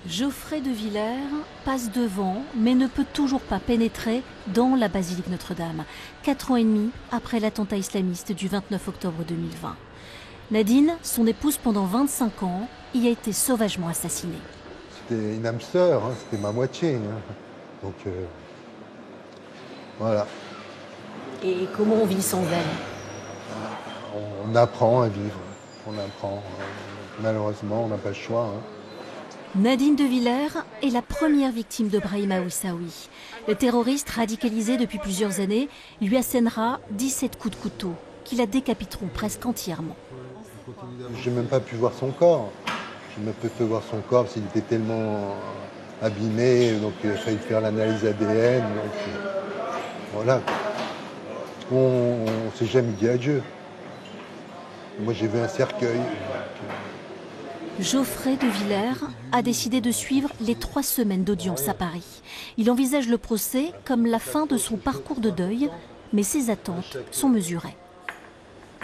Geoffrey de Villers passe devant, mais ne peut toujours pas pénétrer dans la basilique Notre-Dame, 4 ans et demi après l'attentat islamiste du 29 octobre 2020. Nadine, son épouse pendant 25 ans, y a été sauvagement assassinée. C'était une âme sœur, hein, c'était ma moitié. Hein. Donc voilà. Et comment on vit sans elle? On apprend à vivre, on apprend. Malheureusement, on n'a pas le choix. Hein. Nadine de Villers est la première victime de Brahim Awissaoui. Le terroriste, radicalisé depuis plusieurs années, lui assènera 17 coups de couteau qui la décapiteront presque entièrement. Je n'ai même pas pu voir son corps. Je n'ai même pas pu voir son corps parce qu'il était tellement abîmé, donc il a fallu faire l'analyse ADN. Donc, voilà. On ne s'est jamais dit adieu. Moi, j'ai vu un cercueil. Geoffrey de Villers a décidé de suivre les 3 semaines d'audience à Paris. Il envisage le procès comme la fin de son parcours de deuil, mais ses attentes sont mesurées.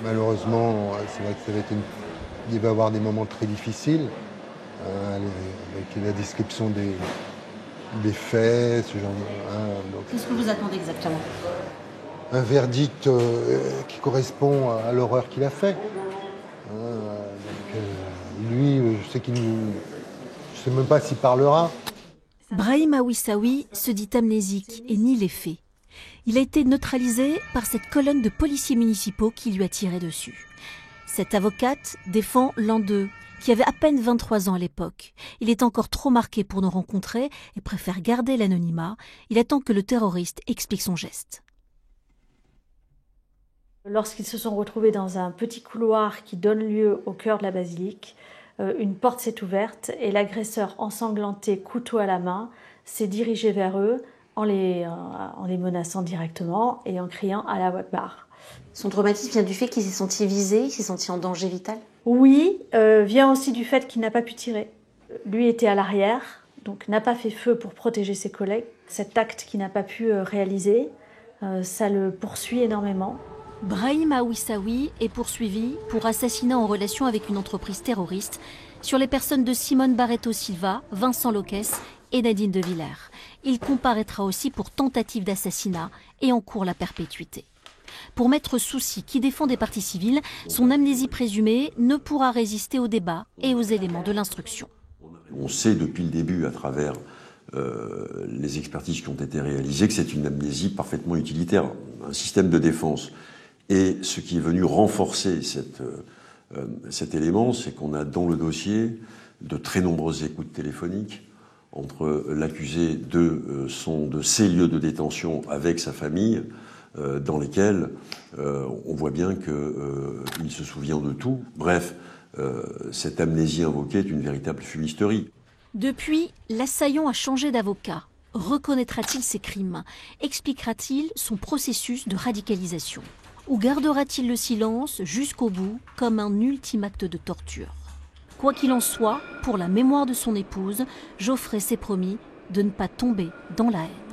Malheureusement, c'est vrai que il va y avoir des moments très difficiles, avec la description des faits, ce genre de... Qu'est-ce que vous attendez exactement? Un verdict qui correspond à l'horreur qu'il a fait. Lui, je sais je sais même pas s'il parlera. Brahim Awissaoui se dit amnésique et nie les faits. Il a été neutralisé par cette colonne de policiers municipaux qui lui a tiré dessus. Cette avocate défend l'un d'eux, qui avait à peine 23 ans à l'époque. Il est encore trop marqué pour nous rencontrer et préfère garder l'anonymat. Il attend que le terroriste explique son geste. Lorsqu'ils se sont retrouvés dans un petit couloir qui donne lieu au cœur de la basilique, une porte s'est ouverte et l'agresseur ensanglanté, couteau à la main, s'est dirigé vers eux en les menaçant directement et en criant « Allah Akbar ». Son traumatisme vient du fait qu'il s'est senti visé, qu'il s'est senti en danger vital? Oui, vient aussi du fait qu'il n'a pas pu tirer. Lui était à l'arrière, donc n'a pas fait feu pour protéger ses collègues. Cet acte qu'il n'a pas pu réaliser, ça le poursuit énormément. Brahim Awissaoui est poursuivi pour assassinat en relation avec une entreprise terroriste sur les personnes de Simone Barreto Silva, Vincent Loquès et Nadine de Villers. Il comparaîtra aussi pour tentative d'assassinat et encourt la perpétuité. Pour Maître Soucy, qui défend des parties civiles, son amnésie présumée ne pourra résister au débat et aux éléments de l'instruction. On sait depuis le début, à travers les expertises qui ont été réalisées, que c'est une amnésie parfaitement utilitaire. Un système de défense. Et ce qui est venu renforcer cet élément, c'est qu'on a dans le dossier de très nombreuses écoutes téléphoniques entre l'accusé de ses lieux de détention avec sa famille, dans lesquels on voit bien qu'il se souvient de tout. Bref, cette amnésie invoquée est une véritable fumisterie. Depuis, l'assaillant a changé d'avocat. Reconnaîtra-t-il ses crimes? Expliquera-t-il son processus de radicalisation? Ou gardera-t-il le silence jusqu'au bout comme un ultime acte de torture? Quoi qu'il en soit, pour la mémoire de son épouse, Geoffrey s'est promis de ne pas tomber dans la haine.